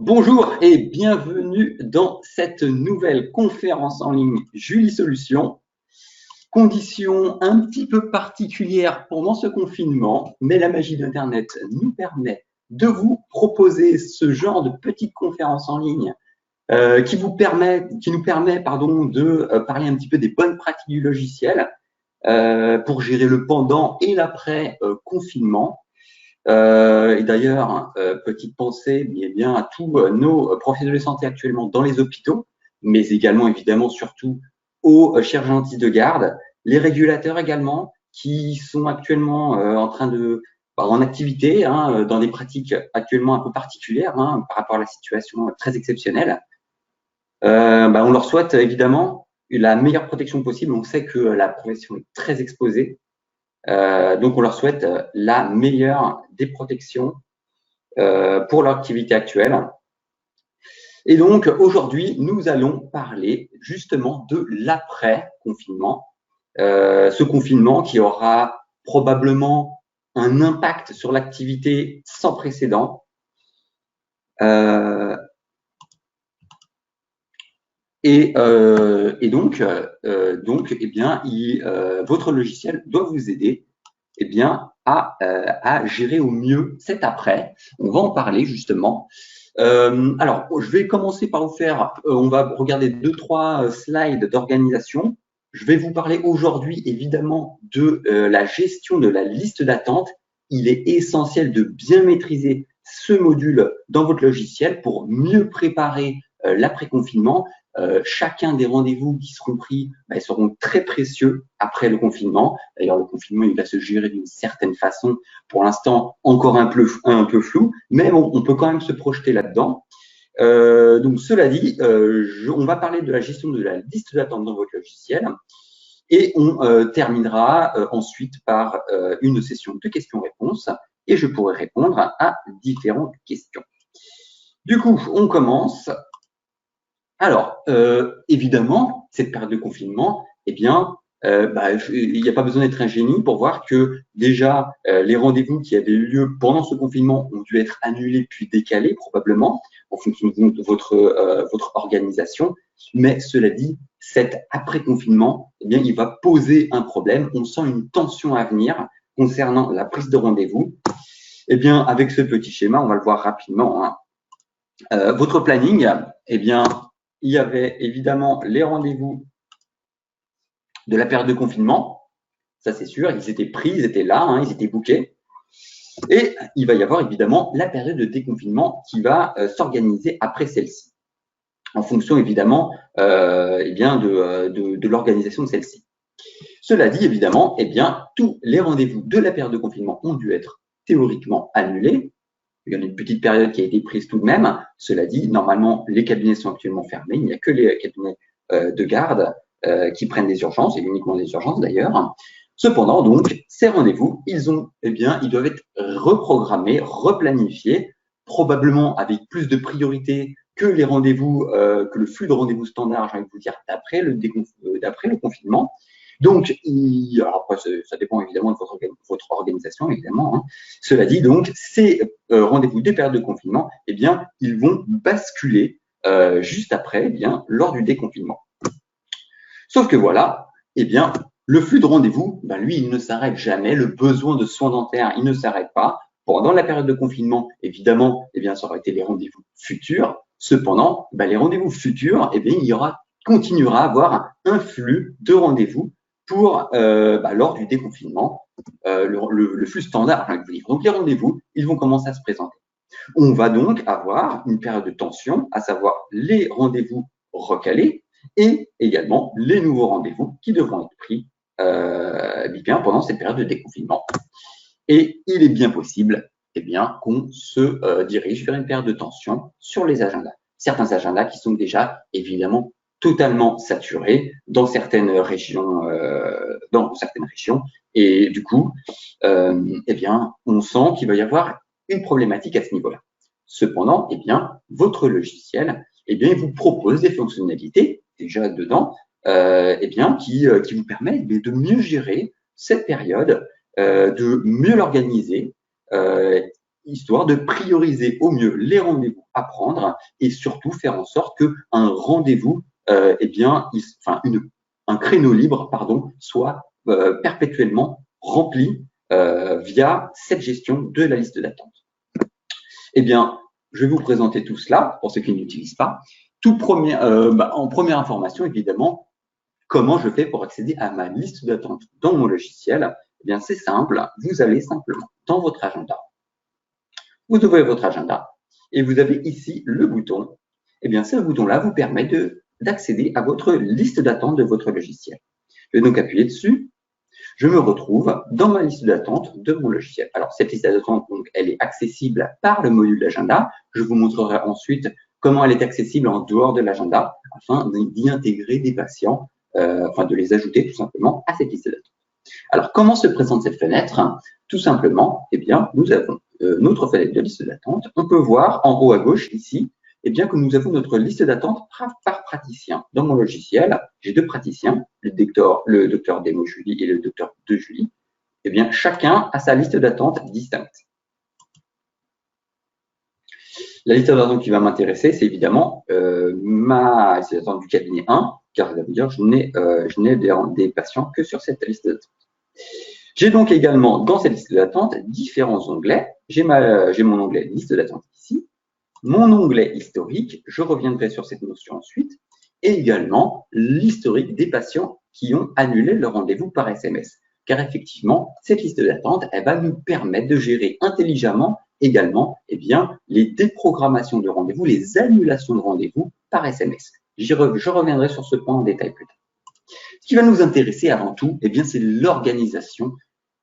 Bonjour et bienvenue dans cette nouvelle conférence en ligne Julie Solutions. Conditions un petit peu particulières pendant ce confinement, mais la magie d'Internet nous permet de vous proposer ce genre de petite conférence en ligne qui nous permet de parler un petit peu des bonnes pratiques du logiciel pour gérer le pendant et l'après confinement. Et d'ailleurs, petite pensée bien, à tous nos professionnels de santé actuellement dans les hôpitaux, mais également évidemment surtout aux chirurgiens de garde, les régulateurs également qui sont actuellement en activité dans des pratiques actuellement un peu particulières par rapport à la situation très exceptionnelle. On leur souhaite évidemment la meilleure protection possible. On sait que la profession est très exposée. Donc, on leur souhaite la meilleure des protections pour leur activité actuelle. Et donc, aujourd'hui, nous allons parler justement de l'après-confinement. Ce confinement qui aura probablement un impact sur l'activité sans précédent. Donc, votre logiciel doit vous aider à gérer au mieux cet après. On va en parler justement. Alors, je vais commencer par vous faire, on va regarder 2-3 slides d'organisation. Je vais vous parler aujourd'hui évidemment de la gestion de la liste d'attente. Il est essentiel de bien maîtriser ce module dans votre logiciel pour mieux préparer l'après-confinement. Chacun des rendez-vous qui seront pris seront très précieux après le confinement. D'ailleurs, le confinement, il va se gérer d'une certaine façon. Pour l'instant, encore un peu flou, mais bon, on peut quand même se projeter là-dedans. Donc, cela dit, on va parler de la gestion de la liste d'attente dans votre logiciel et on terminera ensuite par une session de questions-réponses et je pourrai répondre à différentes questions. Du coup, on commence. Alors, évidemment, cette période de confinement, il n'y a pas besoin d'être un génie pour voir que déjà, les rendez-vous qui avaient eu lieu pendant ce confinement ont dû être annulés puis décalés probablement en fonction de votre organisation. Mais cela dit, cet après-confinement, il va poser un problème. On sent une tension à venir concernant la prise de rendez-vous. Avec ce petit schéma, on va le voir rapidement. Votre planning, il y avait évidemment les rendez-vous de la période de confinement, ça c'est sûr, ils étaient pris, ils étaient là, ils étaient bookés. Et il va y avoir évidemment la période de déconfinement qui va s'organiser après celle-ci, en fonction évidemment de l'organisation de celle-ci. Cela dit, évidemment, tous les rendez-vous de la période de confinement ont dû être théoriquement annulés. Il y a une petite période qui a été prise tout de même. Cela dit, normalement, les cabinets sont actuellement fermés. Il n'y a que les cabinets de garde qui prennent des urgences, et uniquement des urgences d'ailleurs. Cependant, donc, ces rendez-vous, ils doivent être reprogrammés, replanifiés, probablement avec plus de priorité que les rendez-vous, que le flux de rendez-vous standard, j'ai envie de vous dire, d'après le confinement. Donc, alors après, ça dépend évidemment de votre organisation, évidemment. Cela dit, donc, ces rendez-vous des périodes de confinement, ils vont basculer juste après, lors du déconfinement. Sauf que voilà, le flux de rendez-vous, lui, il ne s'arrête jamais. Le besoin de soins dentaires, il ne s'arrête pas. Pendant la période de confinement, évidemment, ça aurait été les rendez-vous futurs. Cependant, les rendez-vous futurs, continuera à avoir un flux de rendez-vous pour lors du déconfinement, le flux standard. Donc, les rendez-vous, ils vont commencer à se présenter. On va donc avoir une période de tension, à savoir les rendez-vous recalés et également les nouveaux rendez-vous qui devront être pris pendant cette période de déconfinement. Et il est bien possible qu'on se dirige vers une période de tension sur les agendas. Certains agendas qui sont déjà évidemment totalement saturés dans certaines régions, et du coup, on sent qu'il va y avoir une problématique à ce niveau-là. Cependant, votre logiciel, il vous propose des fonctionnalités déjà dedans, qui vous permettent de mieux gérer cette période, de mieux l'organiser histoire de prioriser au mieux les rendez-vous à prendre et surtout faire en sorte qu'un rendez-vous, un créneau libre, pardon, soit perpétuellement rempli via cette gestion de la liste d'attente. Eh bien, je vais vous présenter tout cela pour ceux qui n'utilisent pas. En première information, évidemment, comment je fais pour accéder à ma liste d'attente dans mon logiciel? Eh bien, c'est simple. Vous allez simplement dans votre agenda. Vous ouvrez votre agenda et vous avez ici le bouton. Eh bien, ce bouton-là vous permet d'accéder à votre liste d'attente de votre logiciel. Je vais donc appuyer dessus. Je me retrouve dans ma liste d'attente de mon logiciel. Alors, cette liste d'attente, elle est accessible par le module d'agenda. Je vous montrerai ensuite comment elle est accessible en dehors de l'agenda afin d'y intégrer des patients, de les ajouter tout simplement à cette liste d'attente. Alors, comment se présente cette fenêtre? Tout simplement, eh bien, nous avons notre fenêtre de liste d'attente. On peut voir en haut à gauche ici, eh bien, que nous avons notre liste d'attente par praticien. Dans mon logiciel, j'ai deux praticiens, le docteur Demo Julie et le docteur de Julie. Eh bien, chacun a sa liste d'attente distincte. La liste d'attente qui va m'intéresser, c'est évidemment ma liste d'attente du cabinet 1, car ça veut dire que je n'ai des patients que sur cette liste d'attente. J'ai donc également dans cette liste d'attente différents onglets. J'ai mon onglet liste d'attente ici, mon onglet historique, je reviendrai sur cette notion ensuite, et également l'historique des patients qui ont annulé leur rendez-vous par SMS. Car effectivement, cette liste d'attente, elle va nous permettre de gérer intelligemment également les déprogrammations de rendez-vous, les annulations de rendez-vous par SMS. Je reviendrai sur ce point en détail plus tard. Ce qui va nous intéresser avant tout, c'est l'organisation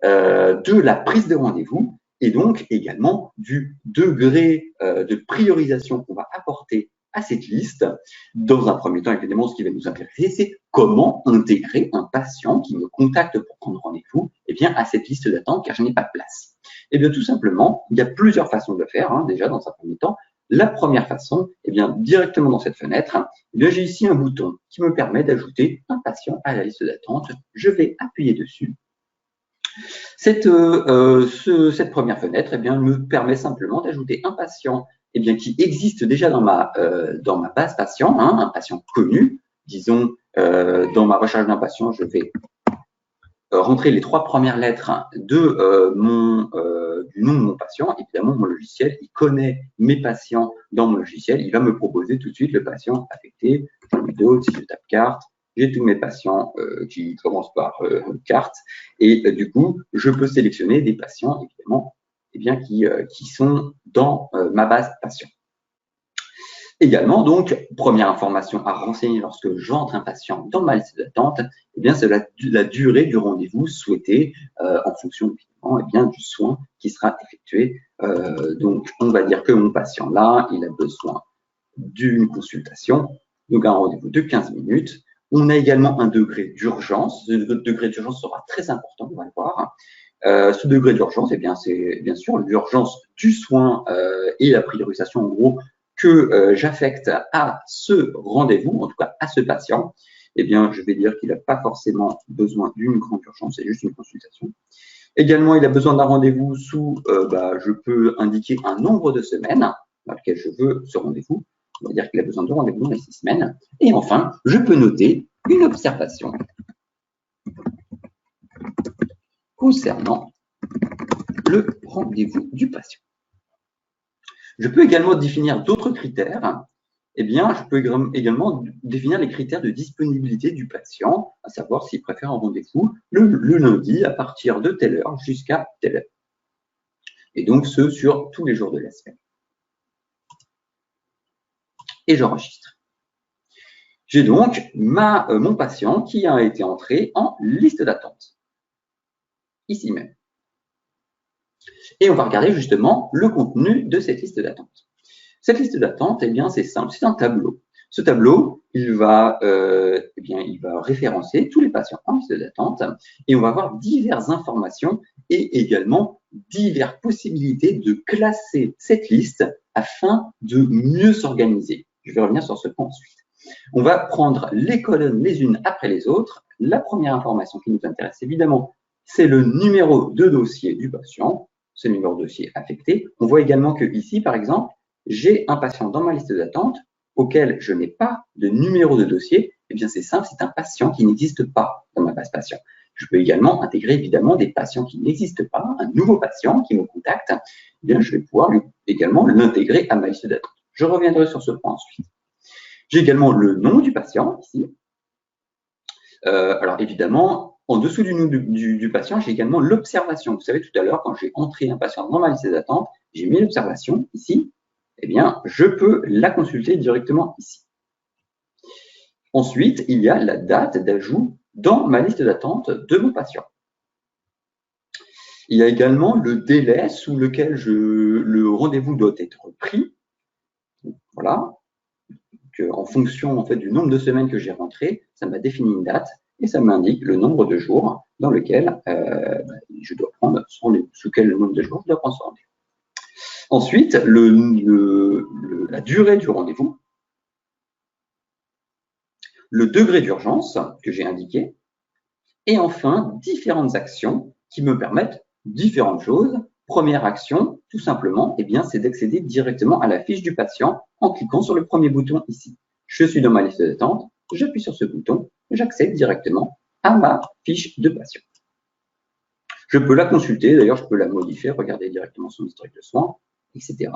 de la prise de rendez-vous et donc également du degré de priorisation qu'on va apporter à cette liste. Dans un premier temps, évidemment, ce qui va nous intéresser, c'est comment intégrer un patient qui me contacte pour prendre rendez-vous à cette liste d'attente car je n'ai pas de place. Eh bien, tout simplement, il y a plusieurs façons de le faire, déjà dans un premier temps. La première façon, directement dans cette fenêtre, j'ai ici un bouton qui me permet d'ajouter un patient à la liste d'attente. Je vais appuyer dessus. Cette première fenêtre me permet simplement d'ajouter un patient qui existe déjà dans ma base patient, un patient connu. Disons, dans ma recherche d'un patient, je vais rentrer les 3 premières lettres du nom de mon patient. Évidemment, mon logiciel, il connaît mes patients dans mon logiciel. Il va me proposer tout de suite le patient affecté. Si je tape carte, j'ai tous mes patients qui commencent par carte. Et du coup, je peux sélectionner des patients, évidemment, qui sont dans ma base patient. Également, donc, première information à renseigner lorsque j'entre un patient dans ma liste d'attente, c'est la durée du rendez-vous souhaité en fonction du soin qui sera effectué. Donc, on va dire que mon patient là, il a besoin d'une consultation, donc un rendez-vous de 15 minutes. On a également un degré d'urgence. Ce degré d'urgence sera très important, on va le voir. Ce degré d'urgence, c'est bien sûr l'urgence du soin et la priorisation, en gros, que j'affecte à ce rendez-vous, en tout cas à ce patient. Je vais dire qu'il n'a pas forcément besoin d'une grande urgence, c'est juste une consultation. Également, il a besoin d'un rendez-vous je peux indiquer un nombre de semaines dans lequel je veux ce rendez-vous. On va dire qu'il a besoin de rendez-vous dans les 6 semaines. Et enfin, je peux noter une observation concernant le rendez-vous du patient. Je peux également définir d'autres critères. Je peux également définir les critères de disponibilité du patient, à savoir s'il préfère un rendez-vous le lundi à partir de telle heure jusqu'à telle heure. Et donc, ce sur tous les jours de la semaine. Et j'enregistre. J'ai donc mon patient qui a été entré en liste d'attente, ici même. Et on va regarder justement le contenu de cette liste d'attente. Cette liste d'attente, c'est simple, c'est un tableau. Ce tableau, il va référencer tous les patients en liste d'attente et on va avoir diverses informations et également diverses possibilités de classer cette liste afin de mieux s'organiser. Je vais revenir sur ce point ensuite. On va prendre les colonnes les unes après les autres. La première information qui nous intéresse, évidemment, c'est le numéro de dossier du patient. ce numéro de dossier affecté. On voit également que ici, par exemple, j'ai un patient dans ma liste d'attente auquel je n'ai pas de numéro de dossier. Eh bien, c'est simple, c'est un patient qui n'existe pas dans ma base patient. Je peux également intégrer évidemment des patients qui n'existent pas, un nouveau patient qui me contacte. Eh bien, je vais pouvoir également l'intégrer à ma liste d'attente. Je reviendrai sur ce point ensuite. J'ai également le nom du patient ici. Alors évidemment, en dessous du nom du patient, j'ai également l'observation. Vous savez, tout à l'heure, quand j'ai entré un patient dans ma liste d'attente, j'ai mis l'observation ici. Eh bien, je peux la consulter directement ici. Ensuite, il y a la date d'ajout dans ma liste d'attente de mon patient. Il y a également le délai sous lequel le rendez-vous doit être pris. Voilà. En fonction en fait, du nombre de semaines que j'ai rentré, ça m'a défini une date et ça m'indique le nombre de jours dans lequel je dois prendre ce rendez-vous, sous quel nombre de jours je dois prendre ce rendez-vous. Ensuite, la durée du rendez-vous, le degré d'urgence que j'ai indiqué, et enfin, différentes actions qui me permettent différentes choses. Première action, tout simplement, eh bien, c'est d'accéder directement à la fiche du patient en cliquant sur le premier bouton ici. Je suis dans ma liste d'attente, j'appuie sur ce bouton, j'accède directement à ma fiche de patient. Je peux la consulter, d'ailleurs, je peux la modifier, regarder directement son historique de soins, etc.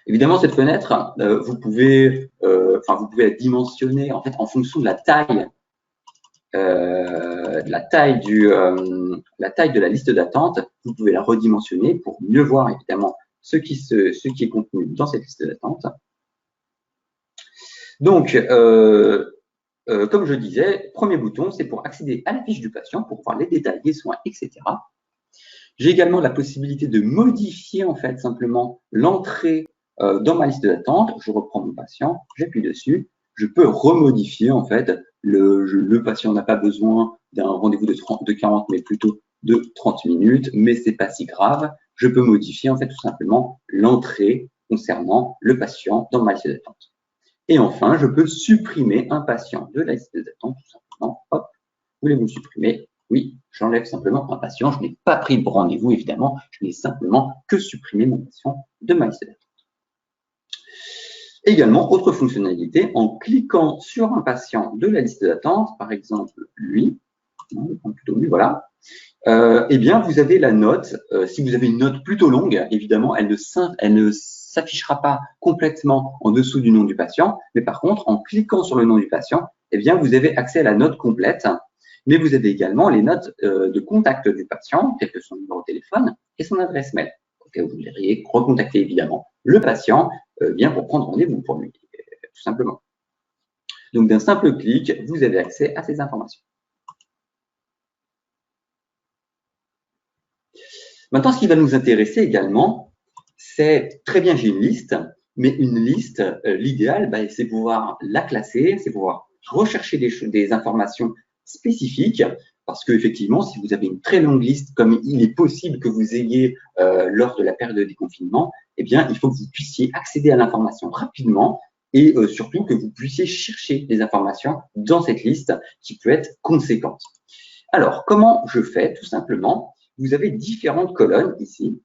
Évidemment, cette fenêtre, vous pouvez la dimensionner en fait en fonction de la taille de la liste d'attente. Vous pouvez la redimensionner pour mieux voir évidemment ce qui est contenu dans cette liste d'attente. Donc, comme je disais, premier bouton, c'est pour accéder à la fiche du patient, pour voir les détails des soins, etc. J'ai également la possibilité de modifier en fait simplement l'entrée dans ma liste d'attente. Je reprends mon patient, j'appuie dessus, je peux remodifier en fait. Le patient n'a pas besoin d'un rendez-vous de 40, mais plutôt de 30 minutes, mais c'est pas si grave. Je peux modifier en fait tout simplement l'entrée concernant le patient dans ma liste d'attente. Et enfin, je peux supprimer un patient de la liste d'attente tout simplement. Hop, voulez-vous le supprimer? Oui, j'enlève simplement un patient. Je n'ai pas pris de rendez-vous, évidemment. Je n'ai simplement que supprimé mon patient de ma liste d'attente. Également, autre fonctionnalité, en cliquant sur un patient de la liste d'attente, par exemple lui, plutôt lui, voilà, eh bien, vous avez la note. Si vous avez une note plutôt longue, évidemment, elle ne s'affichera pas complètement en dessous du nom du patient, mais par contre, en cliquant sur le nom du patient, eh bien, vous avez accès à la note complète. Mais vous avez également les notes de contact du patient, telles que son numéro de téléphone et son adresse mail. Auquel vous voudriez recontacter évidemment le patient bien pour prendre rendez-vous pour lui, tout simplement. Donc, d'un simple clic, vous avez accès à ces informations. Maintenant, ce qui va nous intéresser également, c'est très bien, j'ai une liste, mais une liste, l'idéal, c'est pouvoir la classer, c'est pouvoir rechercher des informations spécifiques, parce qu'effectivement, si vous avez une très longue liste, comme il est possible que vous ayez lors de la période de déconfinement, eh bien, il faut que vous puissiez accéder à l'information rapidement et surtout que vous puissiez chercher des informations dans cette liste qui peut être conséquente. Alors, comment je fais? Tout simplement, vous avez différentes colonnes ici.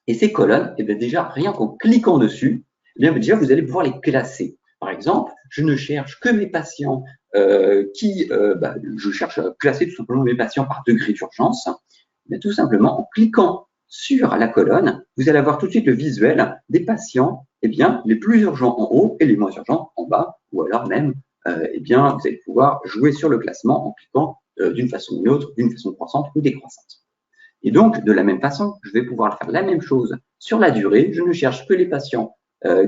Et ces colonnes, eh bien déjà, rien qu'en cliquant dessus, eh bien déjà, vous allez pouvoir les classer. Par exemple, je ne cherche que mes patients je cherche à classer tout simplement mes patients par degré d'urgence. Tout simplement, en cliquant sur la colonne, vous allez avoir tout de suite le visuel des patients, eh bien, les plus urgents en haut et les moins urgents en bas, ou alors même, eh bien, vous allez pouvoir jouer sur le classement en cliquant d'une façon ou d'une autre, d'une façon croissante ou décroissante. Et donc, de la même façon, je vais pouvoir faire la même chose sur la durée. Je ne cherche que les patients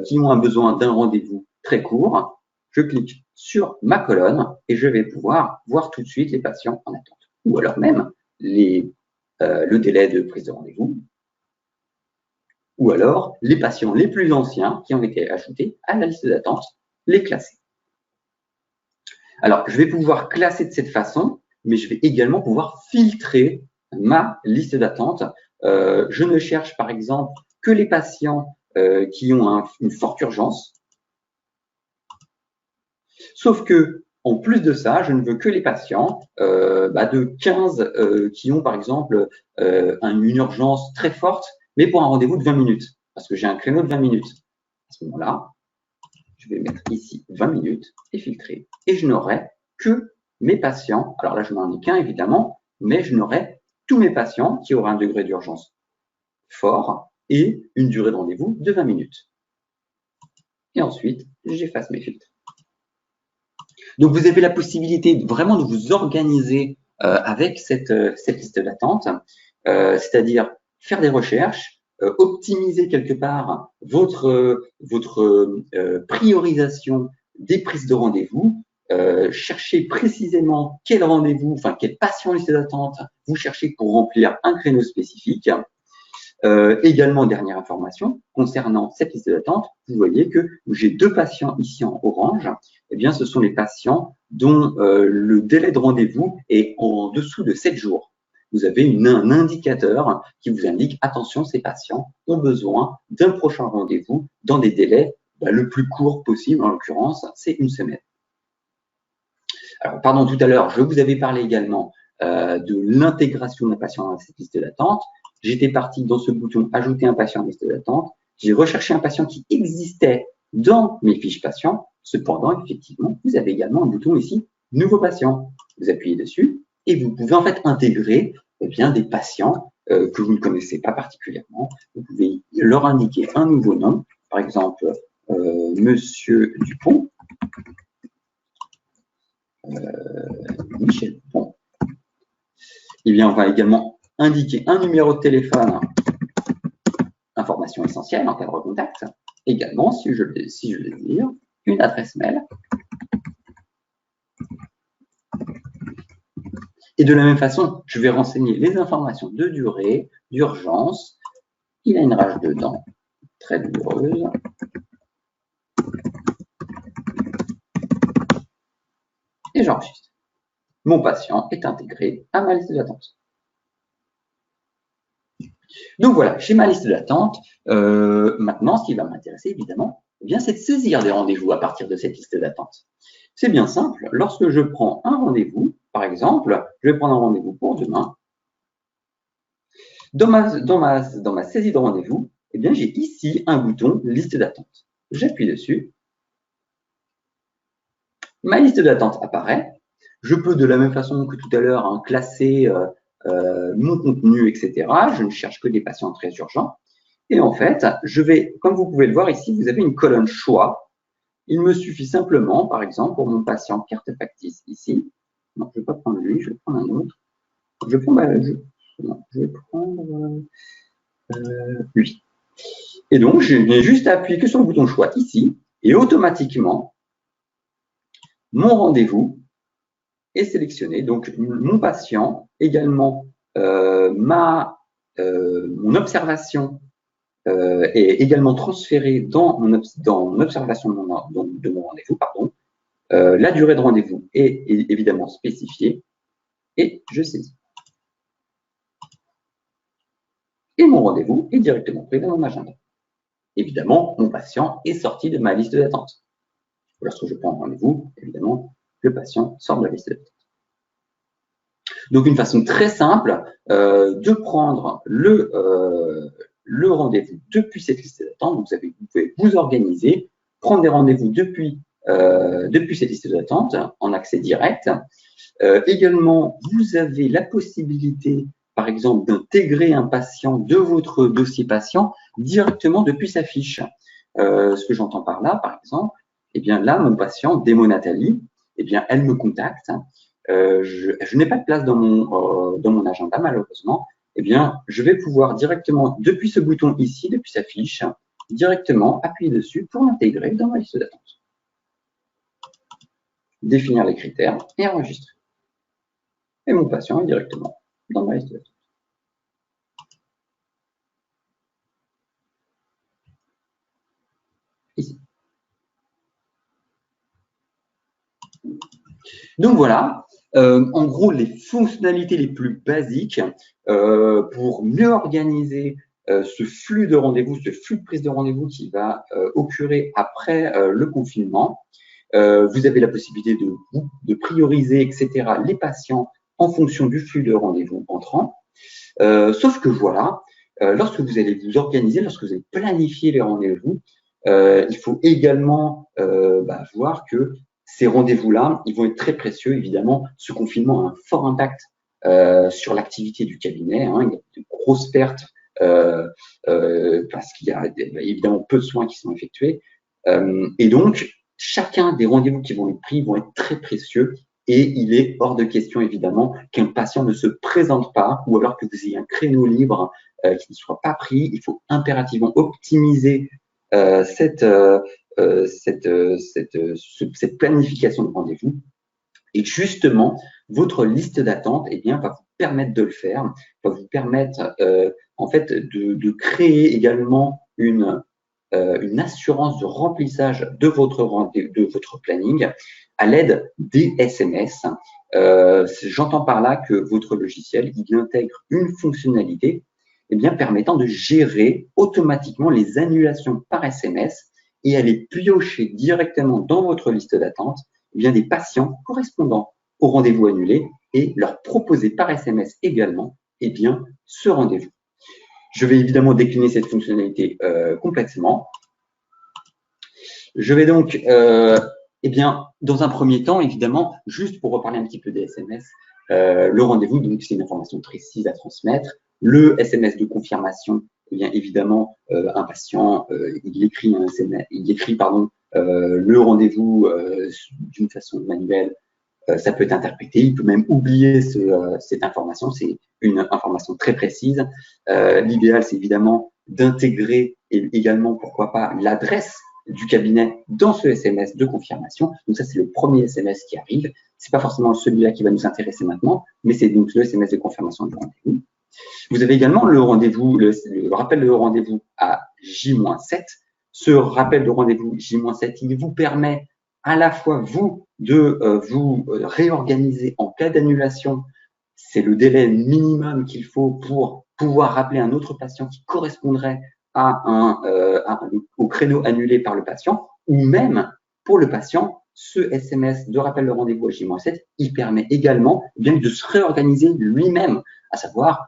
qui ont un besoin d'un rendez-vous très court. Je clique sur ma colonne et je vais pouvoir voir tout de suite les patients en attente. Ou alors même le délai de prise de rendez-vous. Ou alors les patients les plus anciens qui ont été ajoutés à la liste d'attente, les classer. Alors, je vais pouvoir classer de cette façon, mais je vais également pouvoir filtrer ma liste d'attente. Je ne cherche par exemple que les patients qui ont une forte urgence. Sauf que En plus de ça, je ne veux que les patients de 15 qui ont, par exemple, une urgence très forte, mais pour un rendez-vous de 20 minutes, parce que j'ai un créneau de 20 minutes. À ce moment-là, je vais mettre ici 20 minutes et filtrer. Et je n'aurai que mes patients, alors là, je n'en ai qu'un, évidemment, mais je n'aurai tous mes patients qui auront un degré d'urgence fort et une durée de rendez-vous de 20 minutes. Et ensuite, j'efface mes filtres. Donc, vous avez la possibilité vraiment de vous organiser avec cette liste d'attente, c'est-à-dire faire des recherches, optimiser quelque part votre priorisation des prises de rendez-vous, chercher précisément quel rendez-vous, enfin quel patient liste d'attente vous cherchez pour remplir un créneau spécifique. Également, dernière information, concernant cette liste d'attente, vous voyez que j'ai 2 patients ici en orange. Eh bien, ce sont les patients dont le délai de rendez-vous est en dessous de 7 jours. Vous avez un indicateur qui vous indique, attention, ces patients ont besoin d'un prochain rendez-vous dans des délais le plus court possible, en l'occurrence, c'est 1 semaine. Alors, pardon, tout à l'heure, je vous avais parlé également de l'intégration d'un patient dans cette liste d'attente. J'étais parti dans ce bouton « Ajouter un patient à la liste d'attente ». J'ai recherché un patient qui existait dans mes fiches patients. Cependant, effectivement, vous avez également un bouton ici « Nouveau patient ». Vous appuyez dessus et vous pouvez en fait intégrer des patients que vous ne connaissez pas particulièrement. Vous pouvez leur indiquer un nouveau nom, par exemple Monsieur Dupont, Michel Dupont. Eh bien, on va également indiquer un numéro de téléphone, information essentielle en cas de recontact. Également, si je le désire, une adresse mail. Et de la même façon, je vais renseigner les informations de durée, d'urgence. Il a une rage de dents très douloureuse. Et j'enregistre. Mon patient est intégré à ma liste d'attente. Donc voilà, j'ai ma liste d'attente. Maintenant, ce qui va m'intéresser, évidemment, c'est de saisir des rendez-vous à partir de cette liste d'attente. C'est bien simple. Lorsque je prends un rendez-vous, par exemple, je vais prendre un rendez-vous pour demain. Dans ma saisie de rendez-vous, j'ai ici un bouton liste d'attente. J'appuie dessus. Ma liste d'attente apparaît. Je peux, de la même façon que tout à l'heure, classer mon contenu, etc. Je ne cherche que des patients très urgents. Et en fait, je vais, comme vous pouvez le voir ici, vous avez une colonne choix. Il me suffit simplement, par exemple, pour mon patient carte factice ici. Non, je ne vais pas prendre lui, je vais prendre un autre. Je vais prendre lui. Et donc, je n'ai juste à appuyer que sur le bouton choix ici, et automatiquement, mon rendez-vous est sélectionné. Donc, mon patient, également, mon observation est également transférée dans mon observation de mon rendez-vous. La durée de rendez-vous est évidemment spécifiée et je saisis. Et mon rendez-vous est directement pris dans mon agenda. Évidemment, mon patient est sorti de ma liste d'attente. Lorsque je prends un rendez-vous, évidemment, le patient sort de la liste d'attente. Donc, une façon très simple de prendre le rendez-vous depuis cette liste d'attente. Vous pouvez vous organiser, prendre des rendez-vous depuis cette liste d'attente en accès direct. Également, vous avez la possibilité, par exemple, d'intégrer un patient de votre dossier patient directement depuis sa fiche. Ce que j'entends par là, par exemple, là, mon patient, Démo Nathalie, elle me contacte. Je n'ai pas de place dans mon agenda, malheureusement. Je vais pouvoir directement, depuis ce bouton ici, depuis sa fiche, directement appuyer dessus pour l'intégrer dans ma liste d'attente. Définir les critères et enregistrer. Et mon patient est directement dans ma liste d'attente. Ici. Donc voilà, en gros, les fonctionnalités les plus basiques pour mieux organiser ce flux de rendez-vous, ce flux de prise de rendez-vous qui va occurrer après le confinement. Vous avez la possibilité de prioriser, etc., les patients en fonction du flux de rendez-vous entrant. Sauf que voilà, lorsque vous allez vous organiser, lorsque vous allez planifier les rendez-vous, il faut également voir que ces rendez-vous-là, ils vont être très précieux. Évidemment, ce confinement a un fort impact sur l'activité du cabinet. Hein. Il y a de grosses pertes parce qu'il y a évidemment peu de soins qui sont effectués. Et donc, chacun des rendez-vous qui vont être pris vont être très précieux. Et il est hors de question, évidemment, qu'un patient ne se présente pas ou alors que vous ayez un créneau libre qui ne soit pas pris. Il faut impérativement optimiser cette planification de rendez-vous. Et justement, votre liste d'attente va vous permettre de le faire, va vous permettre en fait de créer également une assurance de remplissage de votre planning à l'aide des SMS. J'entends par là que votre logiciel il intègre une fonctionnalité permettant de gérer automatiquement les annulations par SMS et aller piocher directement dans votre liste d'attente des patients correspondant au rendez-vous annulé et leur proposer par SMS également ce rendez-vous. Je vais évidemment décliner cette fonctionnalité complètement. Je vais donc, dans un premier temps, évidemment, juste pour reparler un petit peu des SMS, le rendez-vous, donc c'est une information précise à transmettre. Le SMS de confirmation, évidemment, un patient, il écrit le rendez-vous d'une façon manuelle. Ça peut être interprété, il peut même oublier cette information, c'est une information très précise. L'idéal, c'est évidemment d'intégrer également, pourquoi pas, l'adresse du cabinet dans ce SMS de confirmation. Donc ça, c'est le premier SMS qui arrive. C'est pas forcément celui-là qui va nous intéresser maintenant, mais c'est donc le SMS de confirmation du rendez-vous. Vous avez également le rendez-vous, le rappel de rendez-vous à J-7. Ce rappel de rendez-vous J-7, il vous permet à la fois, vous, de vous réorganiser en cas d'annulation. C'est le délai minimum qu'il faut pour pouvoir rappeler un autre patient qui correspondrait au créneau annulé par le patient, ou même pour le patient, ce SMS de rappel de rendez-vous à J-7, il permet également de se réorganiser lui-même, à savoir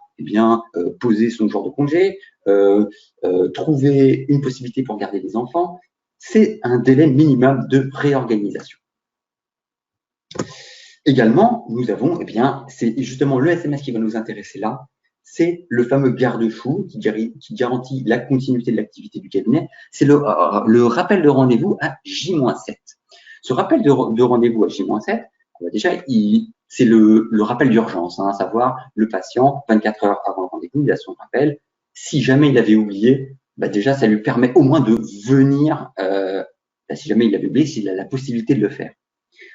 poser son jour de congé, trouver une possibilité pour garder les enfants. C'est un délai minimum de réorganisation. Également, nous avons, c'est justement le SMS qui va nous intéresser là, c'est le fameux garde-fou qui garantit la continuité de l'activité du cabinet. C'est le rappel de rendez-vous à J-7. Ce rappel de rendez-vous à J-7, déjà, c'est le rappel d'urgence, à savoir le patient, 24 heures avant le rendez-vous, il a son rappel. Si jamais il avait oublié, déjà, ça lui permet au moins de venir, si jamais il avait oublié, s'il a la possibilité de le faire.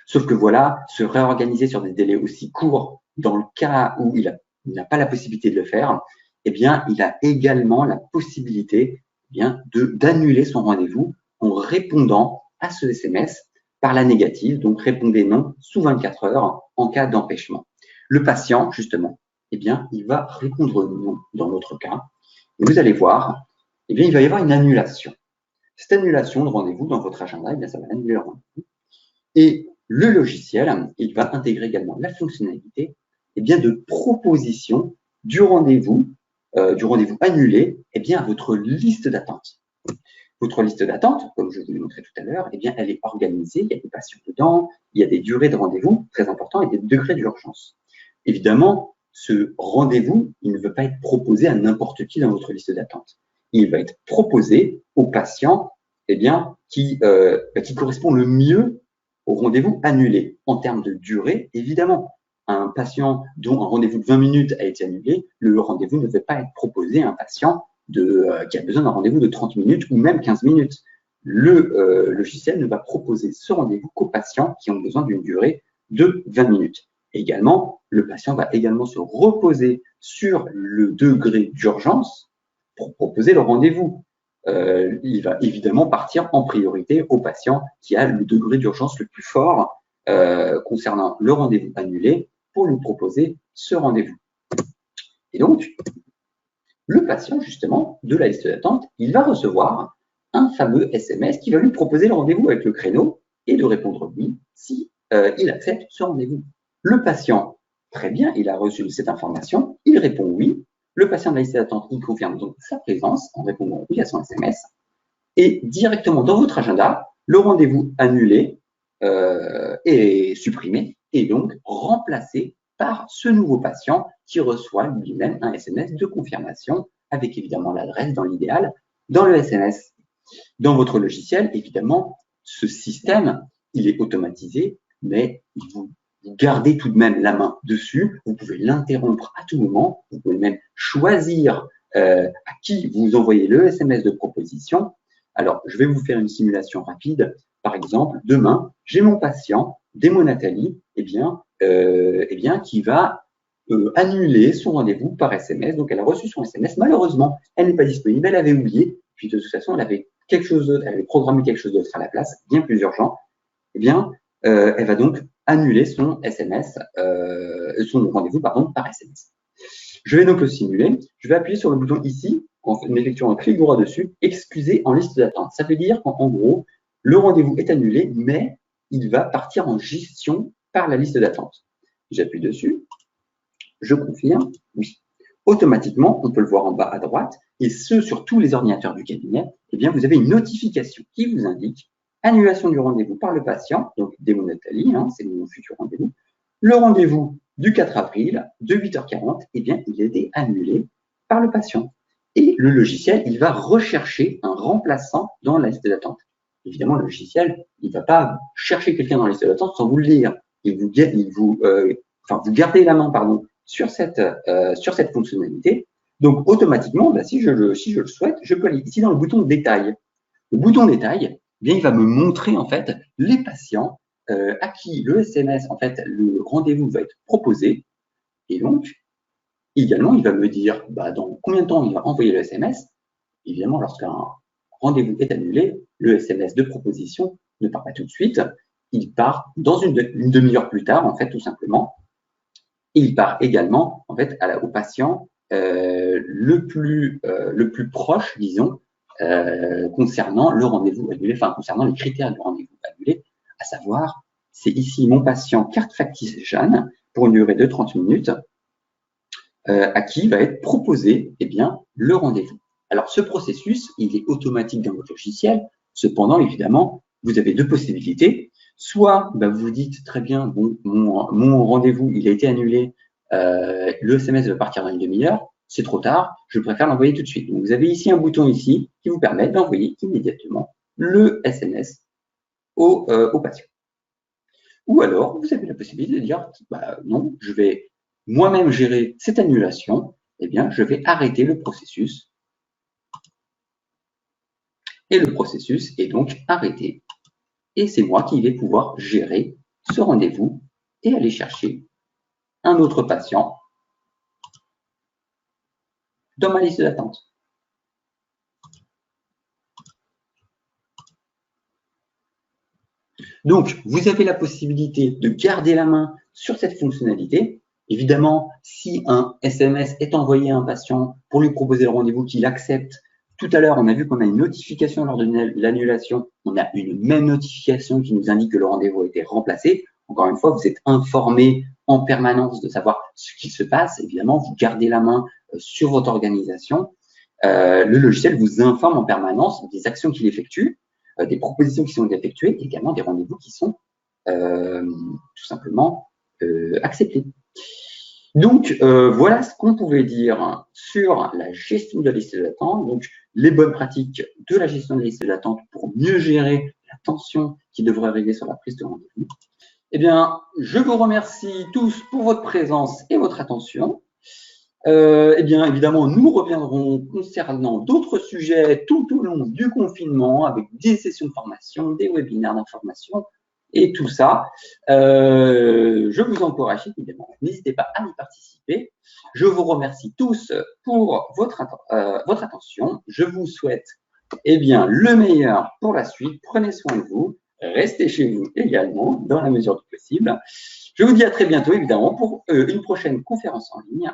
Sauf que voilà, se réorganiser sur des délais aussi courts, dans le cas où il n'a pas la possibilité de le faire, il a également la possibilité d'annuler son rendez-vous en répondant à ce SMS par la négative, donc répondez non sous 24 heures en cas d'empêchement. Le patient, justement, il va répondre non dans notre cas. Et vous allez voir, il va y avoir une annulation. Cette annulation de rendez-vous dans votre agenda, ça va annuler le rendez-vous. Et le logiciel, il va intégrer également la fonctionnalité de proposition du rendez-vous annulé à votre liste d'attente. Votre liste d'attente, comme je vous l'ai montré tout à l'heure, elle est organisée, il y a des patients dedans, il y a des durées de rendez-vous très importants et des degrés d'urgence. Évidemment, ce rendez-vous, il ne veut pas être proposé à n'importe qui dans votre liste d'attente. Il va être proposé aux patients qui correspond le mieux au rendez-vous annulé. En termes de durée, évidemment, un patient dont un rendez-vous de 20 minutes a été annulé, le rendez-vous ne va pas être proposé à un patient qui a besoin d'un rendez-vous de 30 minutes ou même 15 minutes. Le logiciel ne va proposer ce rendez-vous qu'aux patients qui ont besoin d'une durée de 20 minutes. Également, le patient va également se reposer sur le degré d'urgence pour proposer le rendez-vous. Il va évidemment partir en priorité au patient qui a le degré d'urgence le plus fort concernant le rendez-vous annulé pour lui proposer ce rendez-vous. Et donc, le patient, justement, de la liste d'attente, il va recevoir un fameux SMS qui va lui proposer le rendez-vous avec le créneau et de répondre oui si il accepte ce rendez-vous. Le patient, très bien, il a reçu cette information, il répond oui. Le patient de la liste d'attente, il confirme donc sa présence en répondant oui à son SMS. Et directement dans votre agenda, le rendez-vous annulé est supprimé et donc remplacé par ce nouveau patient qui reçoit lui-même un SMS de confirmation avec évidemment l'adresse dans l'idéal dans le SMS. Dans votre logiciel, évidemment, ce système, il est automatisé, mais vous gardez tout de même la main dessus. Vous pouvez l'interrompre à tout moment. Vous pouvez même choisir à qui vous envoyez le SMS de proposition. Alors, je vais vous faire une simulation rapide. Par exemple, demain, j'ai mon patient, Démo Nathalie, qui va annuler son rendez-vous par SMS. Donc, elle a reçu son SMS. Malheureusement, elle n'est pas disponible. Elle avait oublié. Puis, de toute façon, elle avait quelque chose d'autre. Elle avait programmé quelque chose d'autre à la place, bien plus urgent. Elle va donc annuler son SMS, son rendez-vous, pardon, par SMS. Je vais donc le simuler. Je vais appuyer sur le bouton ici, en effectuant un clic droit dessus, excuser en liste d'attente. Ça veut dire qu'en gros, le rendez-vous est annulé, mais il va partir en gestion par la liste d'attente. J'appuie dessus, je confirme, oui. Automatiquement, on peut le voir en bas à droite, et ce, sur tous les ordinateurs du cabinet, eh bien, vous avez une notification qui vous indique annulation du rendez-vous par le patient, donc Démo Nathalie, c'est mon futur rendez-vous. Le rendez-vous du 4 avril de 8h40, eh bien, il a été annulé par le patient. Et le logiciel, il va rechercher un remplaçant dans la liste d'attente. Évidemment, le logiciel, il ne va pas chercher quelqu'un dans la liste d'attente sans vous le dire. Vous gardez la main, pardon, sur cette fonctionnalité. Donc, automatiquement, si je le souhaite, je peux aller ici dans le bouton détail. Le bouton détail, eh bien, il va me montrer en fait les patients à qui le SMS, en fait, le rendez-vous va être proposé. Et donc, également, il va me dire dans combien de temps il va envoyer le SMS. Évidemment, lorsqu'un rendez-vous est annulé, le SMS de proposition ne part pas tout de suite. Il part dans une demi-heure plus tard, en fait, tout simplement. Et il part également, en fait, au patient le plus proche, disons, concernant le rendez-vous annulé, enfin, concernant les critères du rendez-vous annulé, à savoir, c'est ici mon patient carte factice Jeanne pour une durée de 30 minutes, à qui va être proposé le rendez-vous. Alors, ce processus, il est automatique dans votre logiciel. Cependant, évidemment, vous avez deux possibilités. Soit vous vous dites très bien, bon, mon rendez-vous, il a été annulé, le SMS va partir dans une demi-heure, c'est trop tard, je préfère l'envoyer tout de suite. Donc, vous avez ici un bouton ici qui vous permet d'envoyer immédiatement le SMS au patient. Ou alors, vous avez la possibilité de dire, non, je vais moi-même gérer cette annulation, je vais arrêter le processus. Et le processus est donc arrêté. Et c'est moi qui vais pouvoir gérer ce rendez-vous et aller chercher un autre patient dans ma liste d'attente. Donc, vous avez la possibilité de garder la main sur cette fonctionnalité. Évidemment, si un SMS est envoyé à un patient pour lui proposer le rendez-vous qu'il accepte, tout à l'heure, on a vu qu'on a une notification lors de l'annulation. On a une même notification qui nous indique que le rendez-vous a été remplacé. Encore une fois, vous êtes informé en permanence de savoir ce qui se passe. Évidemment, vous gardez la main sur votre organisation. Le logiciel vous informe en permanence des actions qu'il effectue, des propositions qui sont effectuées, et également des rendez-vous qui sont tout simplement acceptés. Donc, voilà ce qu'on pouvait dire sur la gestion de la liste d'attente, donc les bonnes pratiques de la gestion de la liste d'attente pour mieux gérer la tension qui devrait arriver sur la prise de rendez-vous. Eh bien, je vous remercie tous pour votre présence et votre attention. Eh bien, évidemment, nous reviendrons concernant d'autres sujets tout au long du confinement avec des sessions de formation, des webinaires d'information et tout ça. Je vous encourage évidemment. N'hésitez pas à y participer. Je vous remercie tous pour votre attention. Je vous souhaite le meilleur pour la suite. Prenez soin de vous. Restez chez vous également dans la mesure du possible. Je vous dis à très bientôt évidemment pour une prochaine conférence en ligne.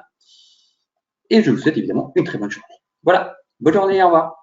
Et je vous souhaite évidemment une très bonne journée. Voilà, bonne journée, au revoir.